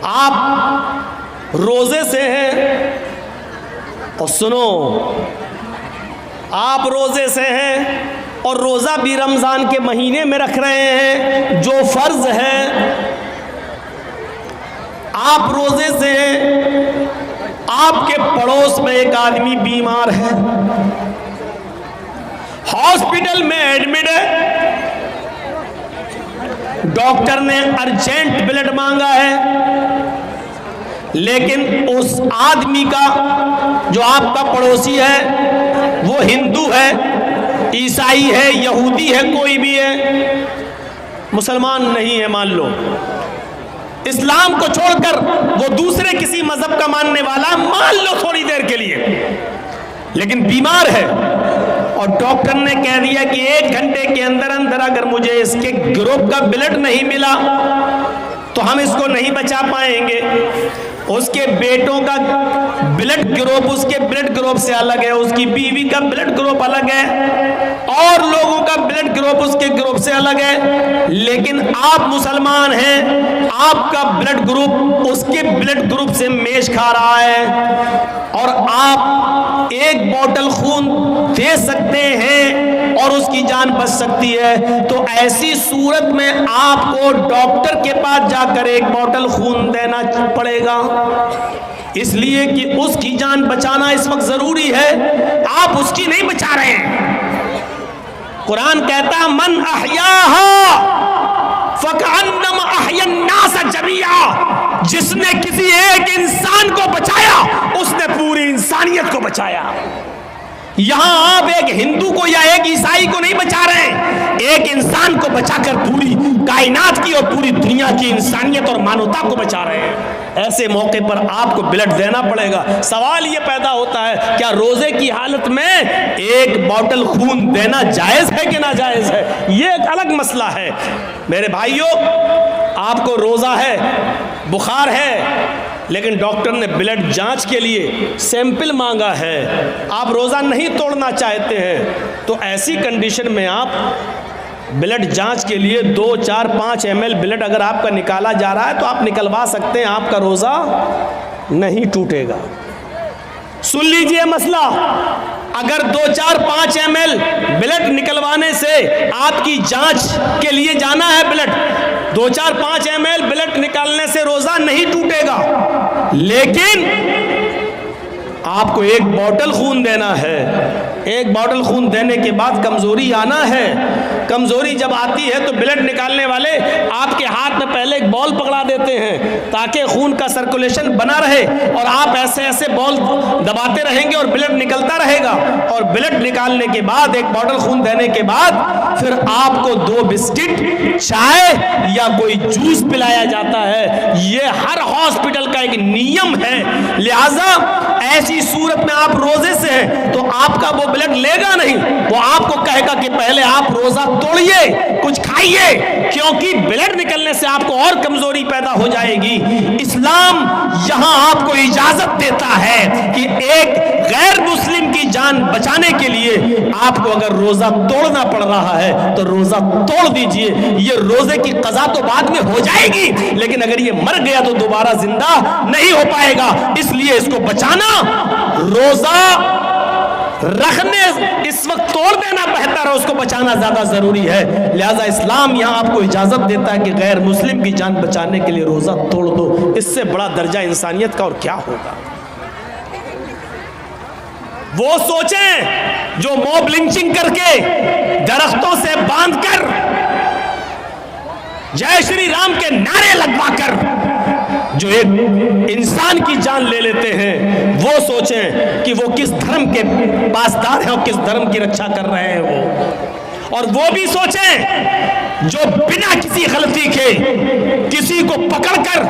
आप रोजे से हैं, और सुनो, आप रोजे से हैं और रोज़ा भी रमज़ान के महीने में रख रहे हैं जो फ़र्ज़ है। आप रोजे से हैं, आपके पड़ोस में एक आदमी बीमार है, हॉस्पिटल में एडमिट है, डॉक्टर ने अर्जेंट ब्लड मांगा है, लेकिन उस आदमी का जो आपका पड़ोसी है वो हिंदू है, ईसाई है, यहूदी है, कोई भी है, मुसलमान नहीं है, मान लो इस्लाम को छोड़कर वो दूसरे किसी मजहब का मानने वाला है, मान लो थोड़ी देर के लिए, लेकिन बीमार है और डॉक्टर ने कह दिया कि 1 घंटे के अंदर अंदर अगर मुझे इसके ग्रुप का ब्लड नहीं मिला तो हम इसको नहीं बचा पाएंगे। उसके बेटों का ब्लड ग्रुप उसके ब्लड ग्रुप से अलग है, उसकी बीवी का ब्लड ग्रुप अलग है, और लोगों का ब्लड ग्रुप उसके ग्रुप से अलग है, लेकिन आप मुसलमान हैं, आपका ब्लड ग्रुप उसके ब्लड ग्रुप से मेच खा रहा है और आप 1 बोतल खून दे सकते हैं और उसकी जान बच सकती है। तो ऐसी सूरत में आपको डॉक्टर के पास जाकर 1 बोतल खून देना पड़ेगा, इसलिए कि उसकी जान बचाना इस वक्त जरूरी है, आप उसकी नहीं बचा रहे हैं। कुरान कहता है मन अहयाहा फकअन्नमा अहयन्नास जमीआ, जिसने किसी एक इंसान को बचाया उसने पूरी इंसानियत को बचाया। यहां आप एक हिंदू को या एक ईसाई को नहीं बचा रहे हैं, एक इंसान को बचाकर पूरी कायनात की और पूरी दुनिया की इंसानियत और मानवता को बचा रहे हैं। ऐसे मौके पर आपको ब्लड देना पड़ेगा। सवाल ये पैदा होता है, क्या रोजे की हालत में 1 बोतल खून देना जायज है कि नाजायज है? ये एक अलग मसला है। मेरे भाइयों, आपको रोजा है, बुखार है, लेकिन डॉक्टर ने ब्लड जांच के लिए सैंपल मांगा है, आप रोज़ा नहीं तोड़ना चाहते हैं, तो ऐसी कंडीशन में आप ब्लड जांच के लिए 2, 4, 5 ml ब्लड अगर आपका निकाला जा रहा है तो आप निकलवा सकते हैं, आपका रोज़ा नहीं टूटेगा। सुन लीजिए मसला, अगर 2, 4, 5 ml ब्लड निकलवाने से आपकी जांच के लिए जाना है, ब्लड 2, 4, 5 ml ब्लड निकालने से रोजा नहीं टूटेगा, लेकिन आपको 1 बोतल खून देना है। 1 बोतल खून देने के बाद कमजोरी आना है। कमजोरी जब आती है तो ब्लड निकालने वाले आपके हाथ में पहले एक बॉल पकड़ा देते हैं ताकि खून का सर्कुलेशन बना रहे, और आप ऐसे ऐसे बॉल दबाते रहेंगे और ब्लड निकलता रहेगा, और ब्लड निकालने के बाद 1 बोतल खून देने के बाद फिर आपको 2 बिस्किट, चाय या कोई जूस पिलाया जाता है। ये हर हॉस्पिटल का एक नियम है। लिहाजा ऐसी सूरत में आप रोजे से हैं तो आपका वो ब्लड लेगा नहीं, वो आपको कहेगा कि पहले आप रोजा तोड़िए, कुछ खाइए, क्योंकि ब्लड निकलने से आपको और कमजोरी पैदा हो जाएगी। इस्लाम यहां आपको इजाजत देता है कि एक गैर मुस्लिम की जान बचाने के लिए आपको अगर रोजा तोड़ना पड़ रहा है तो रोजा तोड़ दीजिए। ये रोजे की कज़ा तो बाद में हो जाएगी, लेकिन अगर ये मर गया तो दोबारा जिंदा नहीं हो पाएगा, इसलिए इसको बचाना, रोजा रखने इस वक्त तोड़ देना बेहतर है, उसको बचाना ज्यादा जरूरी है। लिहाजा इस्लाम यहां आपको इजाजत देता है कि गैर मुस्लिम की जान बचाने के लिए रोजा तोड़ दो। इससे बड़ा दर्जा इंसानियत का और क्या होगा। वो सोचें जो मॉब लिंचिंग करके दरख्तों से बांधकर जय श्री राम के नारे लगवाकर जो एक इंसान की जान ले लेते हैं, वो सोचें कि वो किस धर्म के पासदार हैं और किस धर्म की रक्षा कर रहे हैं वो। और वो भी सोचें जो बिना किसी गलती के किसी को पकड़कर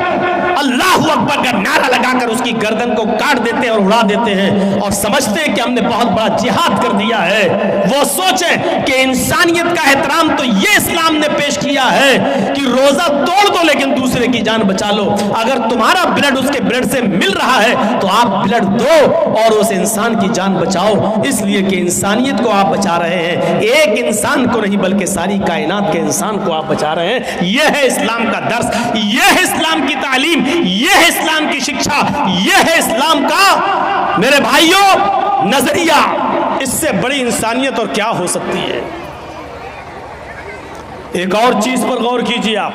अल्लाहू अकबर का नारा लगाकर उसकी गर्दन को काट देते हैं और उड़ा देते हैं और समझते हैं कि हमने बहुत बड़ा जिहाद कर दिया है। वो सोचें कि इंसानियत का एहतराम तो ये इस्लाम ने पेश किया है कि रोजा तोड़ दो लेकिन दूसरे की जान बचा लो। अगर तुम्हारा ब्लड उसके ब्लड से मिल रहा है तो आप ब्लड दो और उस इंसान की जान बचाओ, इसलिए कि इंसानियत को आप बचा रहे हैं, एक इंसान को नहीं बल्कि सारी कायनात के इंसान को आप बचा रहे हैं। यह है इस्लाम का दर्स, यह है इस्लाम की तालीम, यह शिक्षा, यह है इस्लाम का मेरे भाइयों नजरिया। इससे बड़ी इंसानियत और क्या हो सकती है। एक और चीज पर गौर कीजिए आप।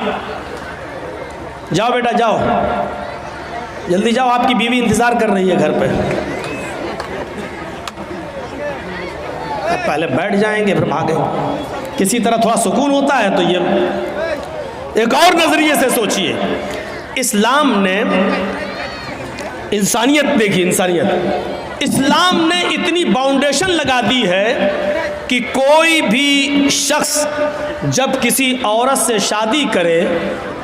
जाओ बेटा जाओ, जल्दी जाओ, आपकी बीवी इंतजार कर रही है घर पे। पहले बैठ जाएंगे फिर भागे, किसी तरह थोड़ा सुकून होता है। तो ये एक और नजरिए से सोचिए, इस्लाम ने इंसानियत देखी, इंसानियत इस्लाम ने इतनी बाउंडेशन लगा दी है कि कोई भी शख्स जब किसी औरत से शादी करे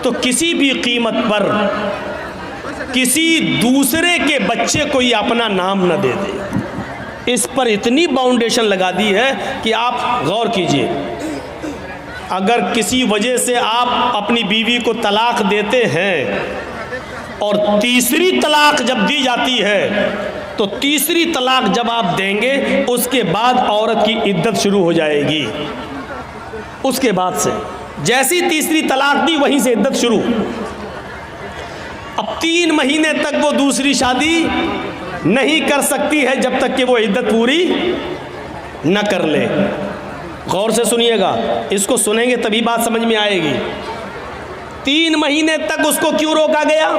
तो किसी भी कीमत पर किसी दूसरे के बच्चे को ही अपना नाम न दे दे। इस पर इतनी बाउंडेशन लगा दी है कि आप गौर कीजिए, अगर किसी वजह से आप अपनी बीवी को तलाक देते हैं और तीसरी तलाक जब दी जाती है तो तीसरी तलाक जब आप देंगे उसके बाद औरत की इद्दत शुरू हो जाएगी। उसके बाद से जैसी तीसरी तलाक दी वहीं से इद्दत शुरू। अब 3 महीने तक वो दूसरी शादी नहीं कर सकती है जब तक कि वो इद्दत पूरी न कर ले। गौर से सुनिएगा, इसको सुनेंगे तभी बात समझ में आएगी। 3 महीने तक उसको क्यों रोका गया?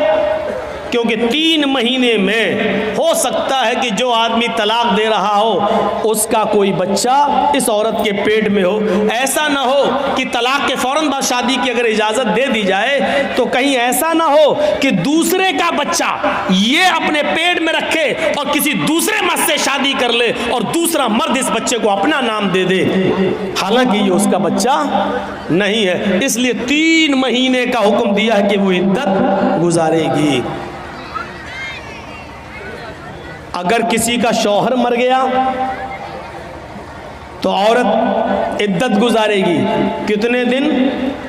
क्योंकि 3 महीने में हो सकता है कि जो आदमी तलाक दे रहा हो उसका कोई बच्चा इस औरत के पेट में हो। ऐसा ना हो कि तलाक के फौरन बाद शादी की अगर इजाज़त दे दी जाए तो कहीं ऐसा ना हो कि दूसरे का बच्चा ये अपने पेट में रखे और किसी दूसरे मर्द से शादी कर ले और दूसरा मर्द इस बच्चे को अपना नाम दे दे, हालांकि ये उसका बच्चा नहीं है। इसलिए 3 महीने का हुक्म दिया है कि वो इद्दत गुजारेगी। अगर किसी का शौहर मर गया तो औरत इद्दत गुजारेगी कितने दिन?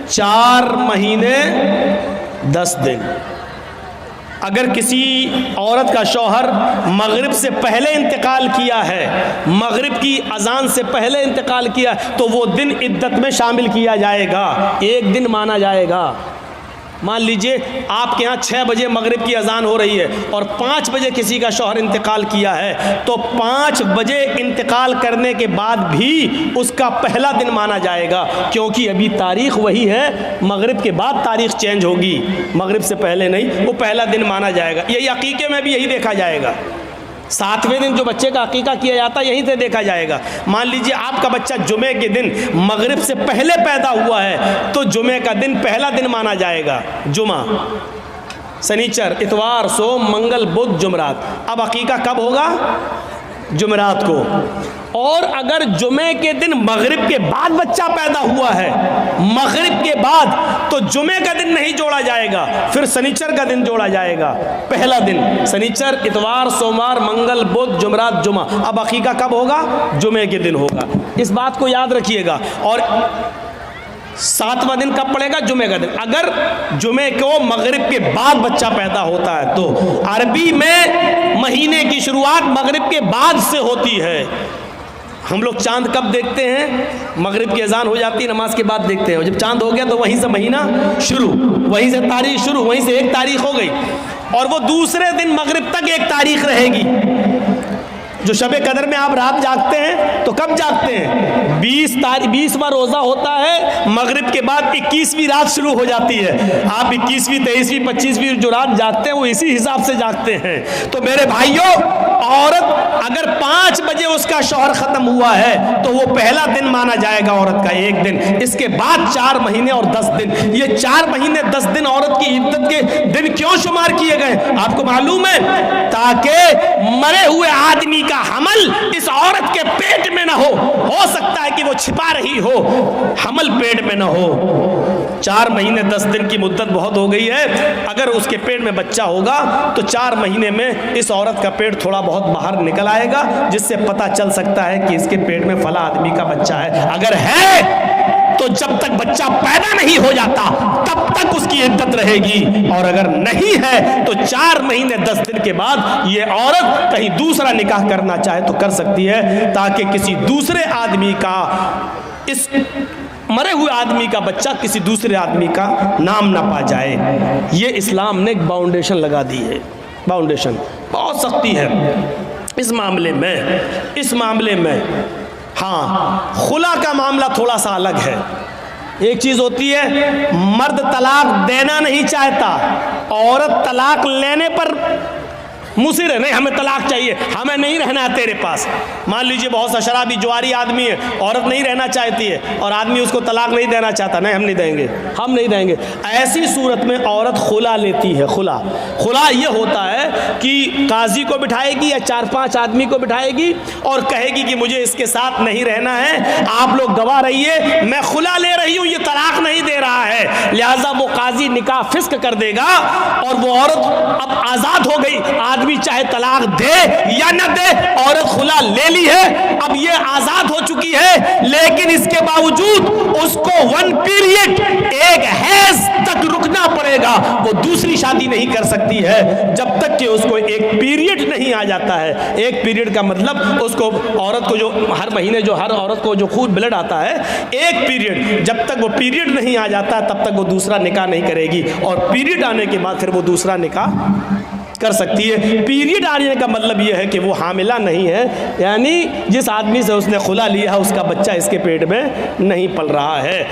4 महीने 10 दिन। अगर किसी औरत का शौहर मगरिब से पहले इंतकाल किया है, मगरिब की अजान से पहले इंतकाल किया, तो वो दिन इद्दत में शामिल किया जाएगा, 1 दिन माना जाएगा। मान लीजिए आपके यहाँ 6 बजे मगरिब की अजान हो रही है और 5 बजे किसी का शौहर इंतकाल किया है, तो 5 बजे इंतकाल करने के बाद भी उसका पहला दिन माना जाएगा, क्योंकि अभी तारीख वही है। मगरिब के बाद तारीख चेंज होगी, मगरिब से पहले नहीं, वो पहला दिन माना जाएगा। यही अकीके में भी यही देखा जाएगा। 7वें दिन जो बच्चे का अकीका किया जाता है यहीं से देखा जाएगा। मान लीजिए आपका बच्चा जुमे के दिन मगरिब से पहले पैदा हुआ है तो जुमे का दिन पहला दिन माना जाएगा। जुमा, शनिचर, इतवार, सोम, मंगल, बुध, जुमरात। अब अकीका कब होगा? जुमरात को। और अगर जुमे के दिन मगरिब के बाद बच्चा पैदा हुआ है, मगरिब के बाद, तो जुमे का दिन नहीं जोड़ा जाएगा, फिर शनिचर का दिन जोड़ा जाएगा। पहला दिन शनिचर, इतवार, सोमवार, मंगल, बुध, जुमरात, जुमा। अब अकीका कब होगा? जुमे के दिन होगा। इस बात को याद रखिएगा। और 7वां दिन कब पड़ेगा? जुमे का दिन। अगर जुमे को मगरिब के बाद बच्चा पैदा होता है तो अरबी में महीने की शुरुआत मगरिब के बाद से होती है। हम लोग चांद कब देखते हैं? मगरिब की अजान हो जाती है, नमाज के बाद देखते हैं। जब चांद हो गया तो वहीं से महीना शुरू, वहीं से तारीख शुरू, वहीं से 1 तारीख हो गई और वो दूसरे दिन मगरिब तक 1 तारीख रहेगी। जो शबे कदर में आप रात जागते हैं तो कब जागते हैं? 20वां रोज़ा होता है, मगरिब के बाद 21वीं रात शुरू हो जाती है। आप 21वीं, 23वीं, 25वीं जो रात जागते हैं वो इसी हिसाब से जागते हैं। तो मेरे भाइयों, औरत अगर 5 बजे उसका शौहर ख़त्म हुआ है तो वो पहला दिन माना जाएगा औरत का, 1 दिन। इसके बाद 4 महीने और 10 दिन। ये 4 महीने 10 दिन औरत की इद्दत के दिन क्यों शुमार किए गए आपको मालूम है? ताकि मरे हुए आदमी का हमल इस औरत के पेट में ना हो सकता है कि वो छिपा रही हो, हमल पेट में ना हो। 4 महीने 10 दिन की मुद्दत बहुत हो गई है। अगर उसके पेट में बच्चा होगा तो 4 महीने में इस औरत का पेट थोड़ा बहुत बाहर निकल आएगा, जिससे पता चल सकता है कि इसके पेट में फला आदमी का बच्चा है। अगर है तो जब तक बच्चा पैदा नहीं हो जाता तब तक उसकी इद्दत रहेगी, और अगर नहीं है तो 4 महीने 10 दिन के बाद ये औरत कहीं दूसरा निकाह करना चाहे तो कर सकती है, ताकि किसी दूसरे आदमी का, इस मरे हुए आदमी का बच्चा किसी दूसरे आदमी का नाम ना पा जाए। ये इस्लाम ने एक बाउंडेशन लगा दी है। बाउंडेशन, बहुत सख्ती है इस मामले में। हाँ, खुला का मामला थोड़ा सा अलग है। एक चीज़ होती है मर्द तलाक देना नहीं चाहता, औरत तलाक लेने पर मुसिर है, नहीं हमें तलाक चाहिए, हमें नहीं रहना है तेरे पास। मान लीजिए बहुत सा शराबी जुआरी आदमी है, औरत नहीं रहना चाहती है और आदमी उसको तलाक नहीं देना चाहता, नहीं हम नहीं देंगे। ऐसी सूरत में औरत खुला लेती है। खुला ये होता है कि काजी को बिठाएगी या 4-5 आदमी को बिठाएगी और कहेगी कि मुझे इसके साथ नहीं रहना है, आप लोग गवाह रहिए, मैं खुला ले रही हूँ, ये तलाक नहीं दे रहा है। लिहाजा वो काजी निकाह फिस्क कर देगा और वो औरत अब आज़ाद हो गई। आदमी चाहे तलाक दे या न दे, औरत खुला ले ली है, अब ये आजाद हो चुकी है, लेकिन इसके बावजूद उसको 1 पीरियड, एक हैज तक रुकना पड़ेगा। वो दूसरी शादी नहीं कर सकती है जब तक कि उसको एक पीरियड नहीं आ जाता है। एक पीरियड का मतलब उसको, औरत को जो हर महीने जो हर औरत को जो खून ब्लड आता है, एक पीरियड, जब तक वो पीरियड नहीं आ जाता तब तक वो दूसरा निकाह नहीं करेगी, और पीरियड आने के बाद फिर वो दूसरा निकाह कर सकती है। पीरियड आने का मतलब यह है कि वो हामिला नहीं है, यानी जिस आदमी से उसने खुला लिया है उसका बच्चा इसके पेट में नहीं पल रहा है।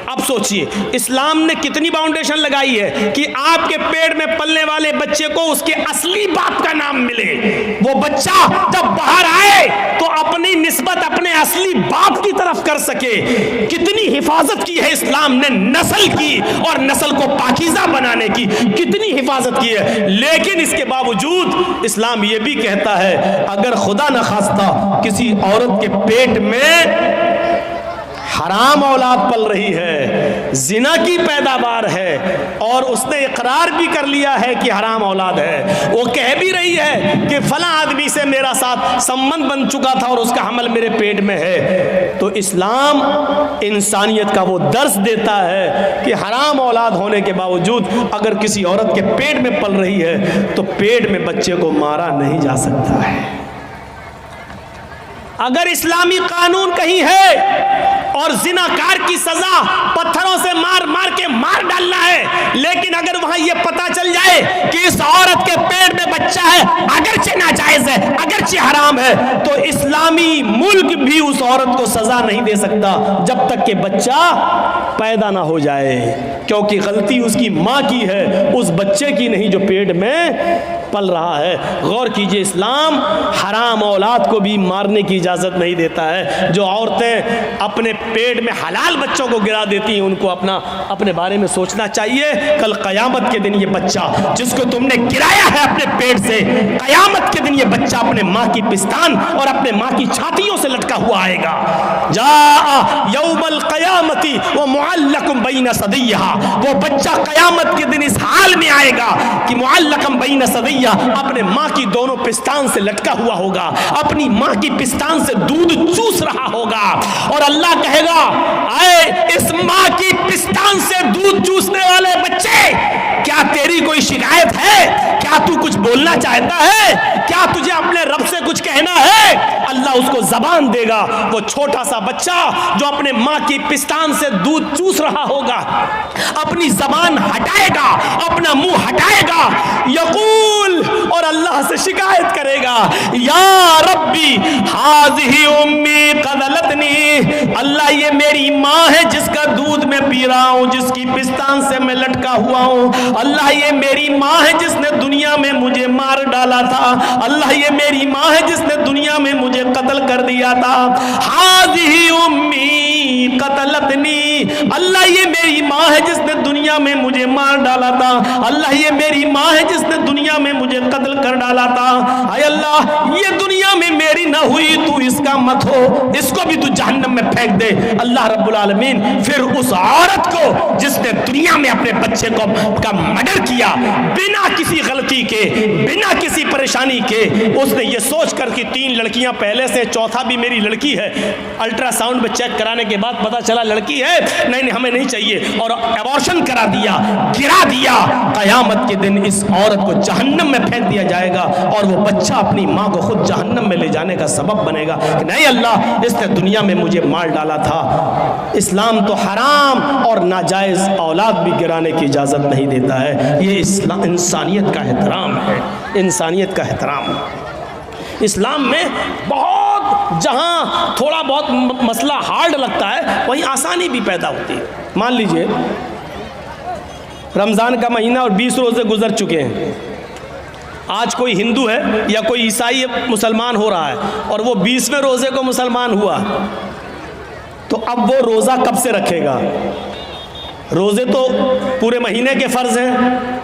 अब सोचिए इस्लाम ने कितनी बाउंडेशन लगाई है कि आपके पेट में पलने वाले बच्चे को उसके असली बाप का नाम मिले। वो बच्चा जब बाहर आए तो अपनी निस्बत अपने असली बाप की तरफ कर सके। कितनी हिफाजत की है इस्लाम ने नस्ल की, और नस्ल को पाकीज़ा बनाने की कितनी हिफाजत की है। लेकिन इसके बावजूद इस्लाम यह भी कहता है अगर खुदा न खास्ता किसी औरत के पेट में हराम औलाद पल रही है, जिना की पैदावार है, और उसने इकरार भी कर लिया है कि हराम औलाद है, वो कह भी रही है कि फला आदमी से मेरा साथ संबंध बन चुका था और उसका हमल मेरे पेट में है, तो इस्लाम इंसानियत का वो दर्स देता है कि हराम औलाद होने के बावजूद अगर किसी औरत के पेट में पल रही है तो पेट में बच्चे को मारा नहीं जा सकता है। अगर इस्लामी कानून कहीं है और जिनाकार की सजा पत्थरों से मार डालना है, लेकिन अगर वहां यह पता चल जाए कि इस औरत के पेट में बच्चा है, अगरचे नाजायज है, अगरचे हराम है, तो इस्लामी मुल्क भी उस औरत को सजा नहीं दे सकता जब तक कि बच्चा पैदा ना हो जाए, क्योंकि गलती उसकी मां की है, उस बच्चे की नहीं जो पेट में पल रहा है। गौर कीजिए, इस्लाम हराम औलाद को भी मारने की इजाजत नहीं देता है। जो औरतें अपने पेट में हलाल बच्चों को गिरा देती हैं उनको अपने बारे में सोचना चाहिए। कल क़यामत के दिन ये बच्चा जिसको तुमने गिराया है अपने पेट से, क़यामत के दिन ये बच्चा अपने माँ की पिस्तान और अपने माँ की छातियों से लटका हुआ आएगा। जा यौमल क़यामती व मुअल्लकुम बैन सदियहा, वो बच्चा क़यामत के दिन इस हाल में आएगा कि मुअल्लकुम बैन सदियहा, अपने माँ की दोनों पिस्तान से लटका हुआ होगा, अपनी माँ की पिस्तान से दूध चूस रहा होगा, और अल्लाह कहेगा आए इस माँ की पिस्तान से दूध चूसने वाले बच्चे, क्या तेरी कोई शिकायत है? क्या तू कुछ बोलना चाहता है? क्या तुझे अपने रब से कुछ कहना है? अल्लाह उसको जबान देगा। वो छोटा सा बच्चा जो अपने माँ की पिस्तान से दूध चूस रहा होगा, अपनी जबान हटाएगा, अपना मुंह हटाएगा, यकूल, और अल्लाह से शिकायत करेगा, या रब्बी हाज़िही उम्मी क़दलतनी, अल्लाह ये मेरी माँ है जिसका दूध मैं पी रहा हूँ, जिसकी पिस्तान से मैं लटका हुआ हूँ। अल्लाह ये मेरी माँ है जिसने दुनिया में मुझे मार डाला था। अल्लाह ये मेरी माँ है जिसने दुनिया में मुझे कत्ल कर दिया था। हाज़िही उम्मी क़तलतनी, अल्लाह ये मेरी माँ है जिसने दुनिया में मुझे मार डाला था। अल्लाह ये मेरी माँ है जिसने दुनिया में मुझे कत्ल कर डाला था। हाय अल्लाह, ये दुनिया में मेरी ना हुई, तू इसका मत हो, इसको भी तू जहन्नम में फेंक दे। अल्लाह रब्बुल आलमीन फिर उस औरत को जिसने दुनिया में अपने बच्चे का मर्डर किया बिना किसी गलती के, बिना किसी परेशानी के, उसने ये सोच कर कि 3 लड़कियां पहले से, चौथा भी मेरी लड़की है, अल्ट्रासाउंड में चेक कराने के बाद पता चला लड़की है, नहीं नहीं हमें नहीं चाहिए, और एबॉर्शन करा दिया, गिरा दिया, क़यामत के दिन इस औरत को जहन्नम में फेंक दिया जाएगा और वो बच्चा अपनी माँ को खुद जहन्नम में ले जाने का सबब बनेगा कि नहीं अल्लाह इसने दुनिया में मुझे मार डाला था। इस्लाम तो हराम और नाजायज़ औलाद भी गिराने की इजाज़त नहीं देता है। ये इस्लाम इंसानियत का एहतराम है, इंसानियत का एहतराम। इस्लाम में बहुत, जहाँ थोड़ा बहुत मसला हार्ड लगता है वहीं आसानी भी पैदा होती है। मान लीजिए रमज़ान का महीना और 20 रोज़े गुजर चुके हैं, आज कोई हिंदू है या कोई ईसाई मुसलमान हो रहा है और वो 20वें रोज़े को मुसलमान हुआ, तो अब वो रोज़ा कब से रखेगा? रोज़े तो पूरे महीने के फ़र्ज़ हैं,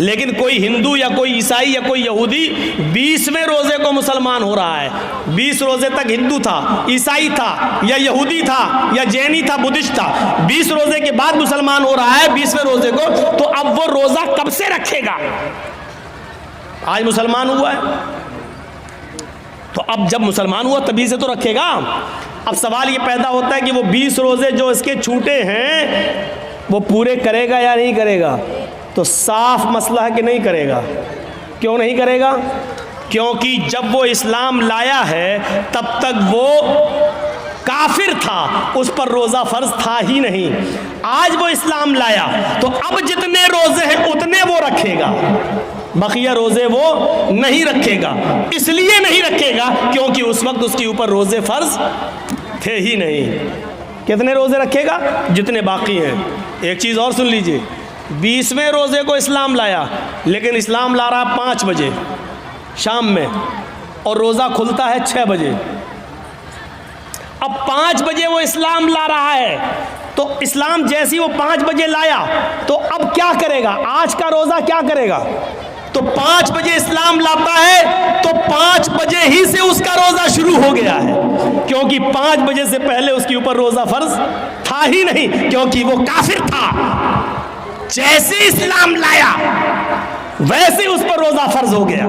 लेकिन कोई हिंदू या कोई ईसाई या कोई यहूदी 20वें रोज़े को मुसलमान हो रहा है। 20 रोज़े तक हिंदू था, ईसाई था या यहूदी था या जैनी था, बुद्धिस्ट था, 20 रोज़े के बाद मुसलमान हो रहा है 20वें रोज़े को, तो अब वो रोज़ा कब से रखेगा? आज मुसलमान हुआ है तो अब जब मुसलमान हुआ तभी से तो रखेगा। अब सवाल ये पैदा होता है कि वो 20 रोज़े जो इसके छूटे हैं वो पूरे करेगा या नहीं करेगा? तो साफ मसला है कि नहीं करेगा। क्यों नहीं करेगा? क्योंकि जब वो इस्लाम लाया है तब तक वो काफिर था, उस पर रोज़ा फ़र्ज था ही नहीं। आज वो इस्लाम लाया तो अब जितने रोज़े हैं उतने वो रखेगा, बकिया रोज़े वो नहीं रखेगा। इसलिए नहीं रखेगा क्योंकि उस वक्त उसके ऊपर रोज़े फ़र्ज थे ही नहीं। कितने रोज़े रखेगा? जितने बाकी हैं। एक चीज़ और सुन लीजिए, 20वें रोज़े को इस्लाम लाया, लेकिन इस्लाम ला रहा है 5 बजे शाम में और रोज़ा खुलता है 6 बजे। अब 5 बजे वो इस्लाम ला रहा है, तो इस्लाम जैसी वो 5 बजे लाया तो अब क्या करेगा? आज का रोज़ा क्या करेगा? तो 5 बजे इस्लाम लाता है तो 5 बजे ही से उसका रोज़ा शुरू हो गया है, क्योंकि 5 बजे से पहले उसके ऊपर रोज़ा फ़र्ज था ही नहीं, क्योंकि वो काफिर था। जैसे इस्लाम लाया वैसे ही उस पर रोज़ा फ़र्ज हो गया,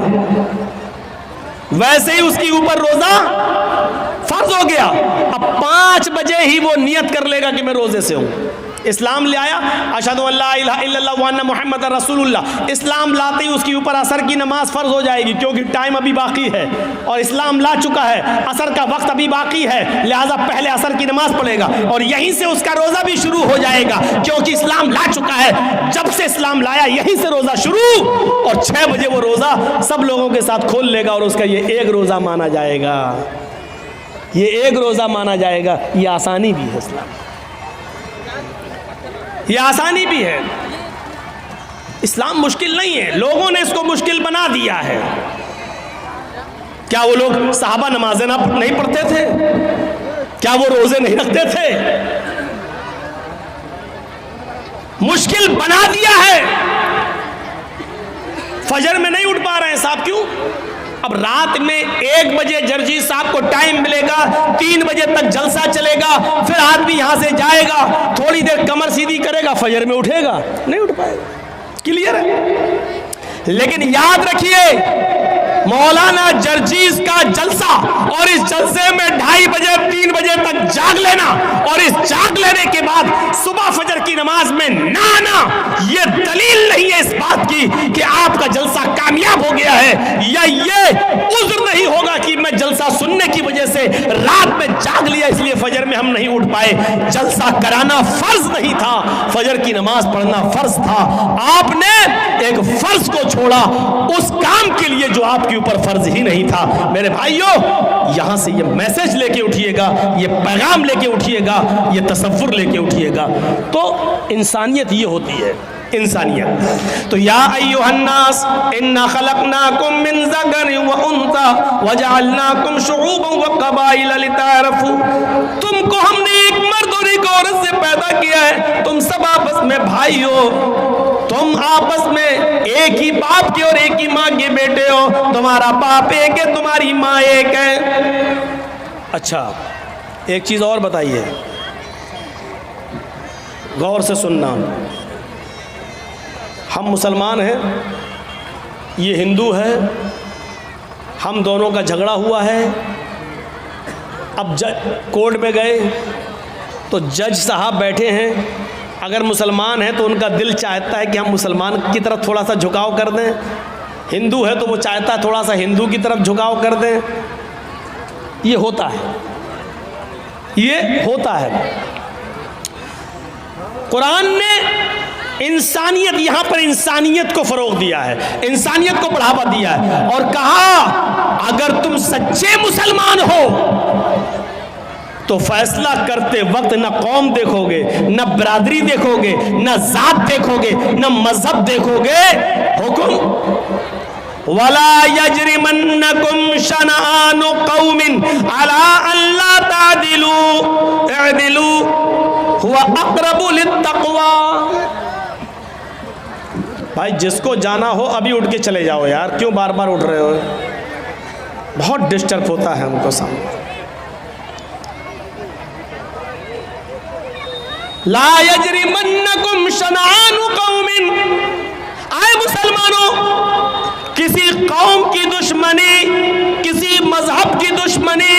वैसे ही उसके ऊपर रोज़ा फ़र्ज हो गया। अब 5 बजे ही वो नियत कर लेगा कि मैं रोज़े से हूँ। इस्लाम ले आया, अशहदु अल्ला इलाहा इल्लल्लाह व अन्ना मुहम्मदर रसूलुल्लाह, इस्लाम लाते ही उसके ऊपर असर की नमाज फ़र्ज हो जाएगी, क्योंकि टाइम अभी बाकी है और इस्लाम ला चुका है, असर का वक्त अभी बाकी है, लिहाजा पहले असर की नमाज पढ़ेगा और यहीं से उसका रोज़ा भी शुरू हो जाएगा, क्योंकि इस्लाम ला चुका है। जब से इस्लाम लाया यहीं से रोज़ा शुरू, और 6 बजे वो रोज़ा सब लोगों के साथ खोल लेगा और उसका ये एक रोज़ा माना जाएगा, ये एक रोज़ा माना जाएगा। ये आसानी भी है इस्लाम, ये आसानी भी है। इस्लाम मुश्किल नहीं है, लोगों ने इसको मुश्किल बना दिया है। क्या वो लोग सहाबा नमाजें नहीं पढ़ते थे? क्या वो रोजे नहीं रखते थे? मुश्किल बना दिया है। फजर में नहीं उठ पा रहे हैं साहब, क्यों? अब रात में 1 बजे जर्जी साहब को टाइम मिलेगा, 3 बजे तक जलसा चलेगा, फिर आदमी यहां से जाएगा, थोड़ी देर कमर सीधी करेगा, फजर में उठेगा? नहीं उठ पाएगा। क्लियर है? लेकिन याद रखिए, मौलाना जर्जीस का जलसा और इस जलसे में 2:30 बजे 3 बजे तक जाग लेना और इस जाग लेने के बाद सुबह फजर की नमाज में ना आना, ये दलील नहीं है इस बात की कि आपका जलसा कामयाब हो गया है, या ये उज़्र नहीं होगा कि मैं जलसा सुनने की वजह से रात में जाग लिया इसलिए फजर में हम नहीं उठ पाए। जलसा कराना फर्ज नहीं था, फजर की नमाज पढ़ना फर्ज था। आपने एक फर्ज को छोड़ा उस काम के लिए जो आपके ऊपर फर्ज ही नहीं था। मेरे भाइयों, यहां से ये मैसेज लेके उठिएगा, ये पैगाम लेके उठिएगा, ये तसव्वुर लेके उठिएगा। तो इंसानियत ये होती है, इंसानियत। तो या अय्युहन्नास इन्ना खलकनाकुम मिन ज़करिन व उन्सा व जअलनाकुम शुऊबन व क़बाइल लितारफू, तुमको हमने एक मर्द और एक औरत से पैदा किया है, तुम सब आपस में भाई हो, तुम आपस में एक ही बाप के और एक ही माँ के बेटे हो, तुम्हारा बाप एक है, तुम्हारी माँ एक है। अच्छा, एक चीज और बताइए, गौर से सुनना। हम मुसलमान हैं, ये हिंदू है, हम दोनों का झगड़ा हुआ है। अब कोर्ट में गए, तो जज साहब बैठे हैं, अगर मुसलमान हैं तो उनका दिल चाहता है कि हम मुसलमान की तरफ थोड़ा सा झुकाव कर दें, हिंदू है तो वो चाहता है थोड़ा सा हिंदू की तरफ झुकाव कर दें। ये होता है, ये होता है। कुरान ने इंसानियत, यहां पर इंसानियत को फरोग दिया है, इंसानियत को बढ़ावा दिया है और कहा अगर तुम सच्चे मुसलमान हो तो फैसला करते वक्त न कौम देखोगे, न बरादरी देखोगे, न जात देखोगे, न मजहब देखोगे। हुक्म वला यजरिमन्नकुम शनआनु कौमिन अला अल्ला तादिलू इदिलू हुवा अक़रबु लित्तक़वा। भाई जिसको जाना हो अभी उठ के चले जाओ यार, क्यों बार बार उठ रहे हो? बहुत डिस्टर्ब होता है हमको सामने। ला यजरिमन्नकुम शनआनु कौमिन, आए मुसलमानों, किसी कौम की दुश्मनी, किसी मजहब की दुश्मनी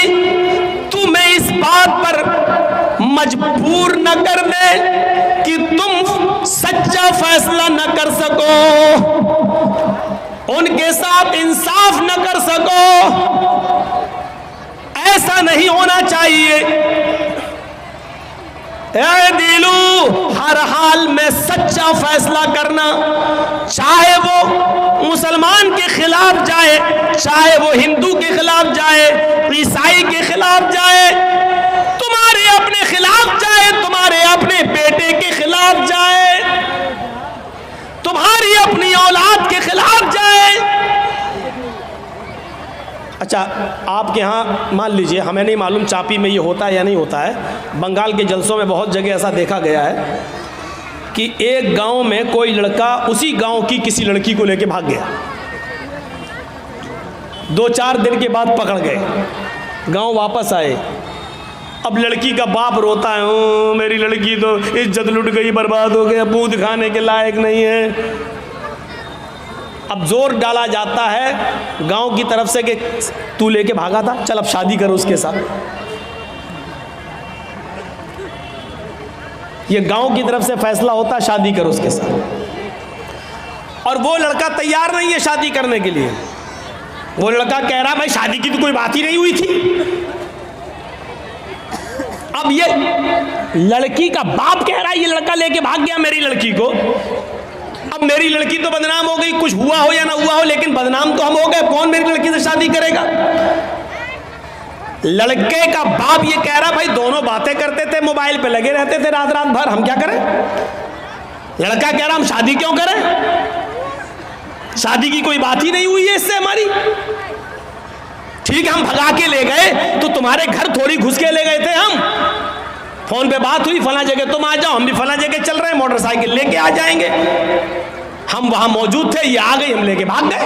तुम्हें इस बात पर मजबूर न कर दे कि तुम सच्चा फैसला न कर सको, उनके साथ इंसाफ न कर सको। ऐसा नहीं होना चाहिए। दिलू, हर हाल में सच्चा फैसला करना, चाहे वो मुसलमान के खिलाफ जाए, चाहे वो हिंदू के खिलाफ जाए, ईसाई के खिलाफ जाए, तुम्हारे अपने खिलाफ जाए, तुम्हारे अपने बेटे के खिलाफ जाए, तुम्हारी अपनी औलाद के खिलाफ जाए। अच्छा, आपके यहाँ मान लीजिए, हमें नहीं मालूम चापी में ये होता है या नहीं होता है, बंगाल के जलसों में बहुत जगह ऐसा देखा गया है कि एक गांव में कोई लड़का उसी गांव की किसी लड़की को लेके भाग गया। 2-4 दिन के बाद पकड़ गए, गांव वापस आए। अब लड़की का बाप रोता है, ओ मेरी लड़की तो इज्जत लुट गई, बर्बाद हो गया, दूध खाने के लायक नहीं है। अब जोर डाला जाता है गांव की तरफ से कि तू लेके भागा था, चल अब शादी करो उसके साथ। ये गांव की तरफ से फैसला होता है, शादी करो उसके साथ। और वो लड़का तैयार नहीं है शादी करने के लिए। वो लड़का कह रहा भाई शादी की तो कोई बात ही नहीं हुई थी। अब ये लड़की का बाप कह रहा है ये लड़का लेके भाग गया मेरी लड़की को। अब मेरी लड़की तो बदनाम हो गई, कुछ हुआ हो या ना हुआ हो, लेकिन बदनाम तो हम हो गए। कौन मेरी लड़की से शादी करेगा? लड़के का बाप ये कह रहा भाई दोनों बातें करते थे, मोबाइल पे लगे रहते थे रात रात भर, हम क्या करें? लड़का कह रहा हम शादी क्यों करें, शादी की कोई बात ही नहीं हुई है इससे हमारी। ठीक, हम भगा के ले गए तो तुम्हारे घर थोड़ी घुस के ले गए थे हम। फोन पे बात हुई, फला जगह तुम आ जाओ, हम भी फला जगह चल रहे हैं, मोटरसाइकिल लेके आ जाएंगे। हम वहां मौजूद थे, ये आ गई, हम लेके भाग गए।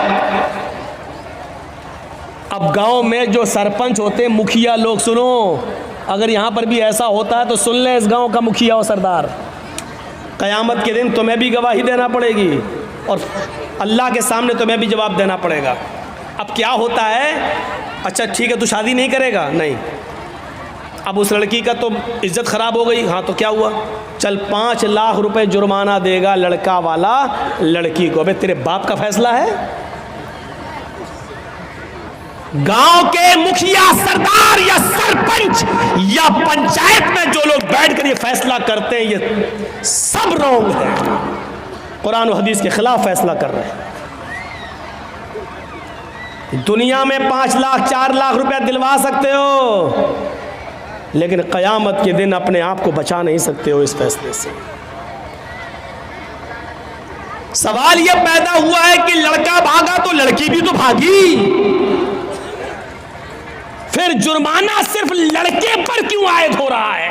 अब गांव में जो सरपंच होते, मुखिया लोग, सुनो, अगर यहां पर भी ऐसा होता है तो सुन ले इस गांव का मुखिया और सरदार, कयामत के दिन तुम्हें भी गवाही देना पड़ेगी और अल्लाह के सामने तुम्हें भी जवाब देना पड़ेगा। अब क्या होता है, अच्छा ठीक है तू शादी नहीं करेगा, नहीं, अब उस लड़की का तो इज्जत ख़राब हो गई, हाँ तो क्या हुआ, चल 5 लाख रुपए जुर्माना देगा लड़का वाला लड़की को। अबे तेरे बाप का फैसला है? गांव के मुखिया, सरदार या सरपंच या पंचायत में जो लोग बैठकर ये फैसला करते हैं, ये सब रॉन्ग है, कुरान और हदीस के खिलाफ फैसला कर रहे हैं। दुनिया में 5 लाख 4 लाख रुपया दिलवा सकते हो, लेकिन क़यामत के दिन अपने आप को बचा नहीं सकते हो इस फैसले से। सवाल यह पैदा हुआ है कि लड़का भागा तो लड़की भी तो भागी, फिर जुर्माना सिर्फ लड़के पर क्यों आयद हो रहा है?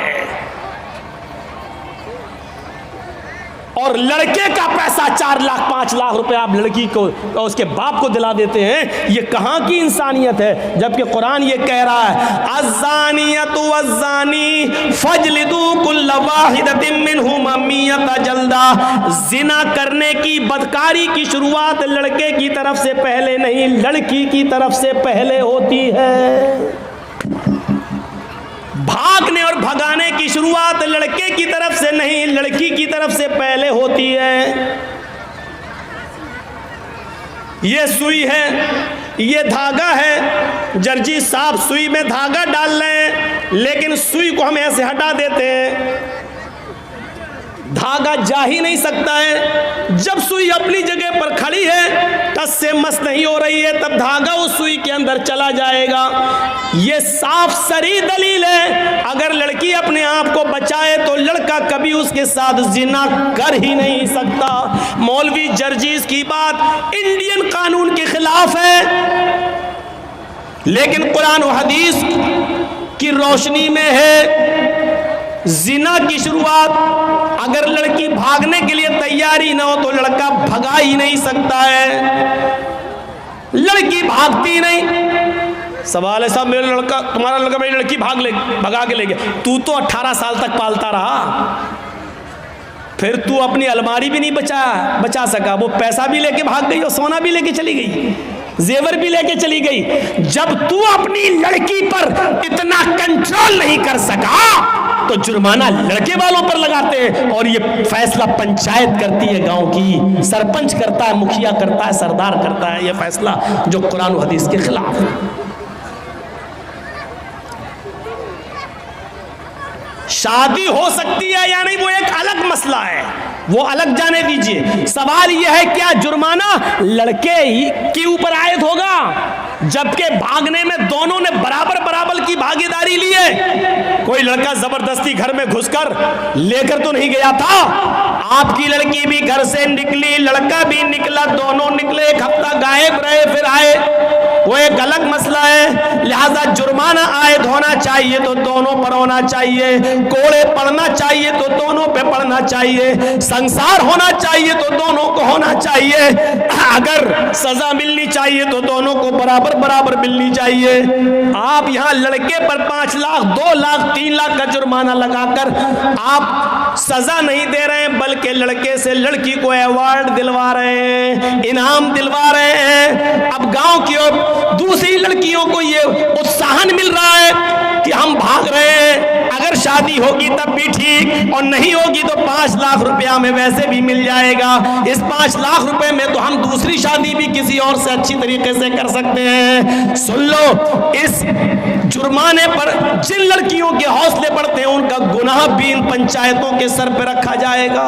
और लड़के का पैसा 4 लाख 5 लाख रुपए आप लड़की को और उसके बाप को दिला देते हैं, ये कहां की इंसानियत है? जबकि कुरान ये कह रहा है अज़्ज़ानियतु वज़्ज़ानी फजलिदू कुल्ल वाहिदतिन मिनहुमा मियता जल्दा। जिना करने की, बदकारी की शुरुआत लड़के की तरफ से पहले नहीं, लड़की की तरफ से पहले होती है। भागने और भगाने की शुरुआत लड़के की तरफ से नहीं, लड़की की तरफ से पहले होती है। ये सुई है, ये धागा है, जर्जी साहब सुई में धागा डाल रहे हैं, लेकिन सुई को हम ऐसे हटा देते हैं, धागा जा ही नहीं सकता है। जब सुई अपनी जगह पर खड़ी है, टस से मस नहीं हो रही है, तब धागा उस सुई के अंदर चला जाएगा। ये साफ सरी दलील है, अगर लड़की अपने आप को बचाए तो लड़का कभी उसके साथ जिना कर ही नहीं सकता। मौलवी जर्जीस की बात इंडियन कानून के खिलाफ है, लेकिन कुरान और हदीस की रोशनी में है। जिना की शुरुआत अगर लड़की भागने के लिए तैयारी ना हो तो लड़का भगा ही नहीं सकता है, लड़की भागती नहीं। सवाल है साहब, मेरा लड़का, तुम्हारा लड़का मेरी लड़की भगा के ले गया, तू तो 18 साल तक पालता रहा, फिर तू अपनी अलमारी भी नहीं बचा सका, वो पैसा भी लेके भाग गई और सोना भी लेके चली गई, जेवर भी लेके चली गई। जब तू अपनी लड़की पर इतना कंट्रोल नहीं कर सका तो जुर्माना लड़के वालों पर लगाते हैं, और ये फैसला पंचायत करती है, गांव की सरपंच करता है, मुखिया करता है, सरदार करता है, ये फैसला जो कुरान और हदीस के खिलाफ है। शादी हो सकती है या नहीं वो एक अलग मसला है, वो अलग जाने दीजिए। सवाल यह है क्या जुर्माना लड़के ही के ऊपर आयत होगा, जबकि भागने में दोनों ने बराबर की भागीदारी ली है। कोई लड़का जबरदस्ती घर में घुसकर लेकर तो नहीं गया था, आपकी लड़की भी घर से निकली, लड़का भी निकला, दोनों निकले, एक हफ्ता गायब रहे फिर आए, वो एक अलग मसला है। लिहाजा जुर्माना आयद होना चाहिए तो दोनों पर होना चाहिए, कोड़े पड़ना चाहिए तो दोनों पे पड़ना चाहिए, संसार होना चाहिए तो दोनों को होना चाहिए, अगर सजा मिलनी चाहिए तो दोनों को बराबर मिलनी चाहिए। आप यहाँ लड़के पर 5 लाख 2 लाख 3 लाख का जुर्माना लगाकर आप सजा नहीं दे रहे हैं, बल्कि लड़के से लड़की को अवार्ड दिलवा रहे हैं, इनाम दिलवा रहे हैं। अब गांव की और दूसरी लड़कियों को ये उत्साहन मिल रहा है कि हम भाग रहे हैं, अगर शादी होगी तब भी ठीक, और नहीं होगी तो 5 लाख रुपया में वैसे भी मिल जाएगा। इस 5 लाख रुपए में तो हम दूसरी शादी भी किसी और से अच्छी तरीके से कर सकते हैं। सुन लो, इस जुर्माने पर जिन लड़कियों के हौसले बढ़ते हैं उनका गुनाह भी इन पंचायतों के सर पे रखा जाएगा।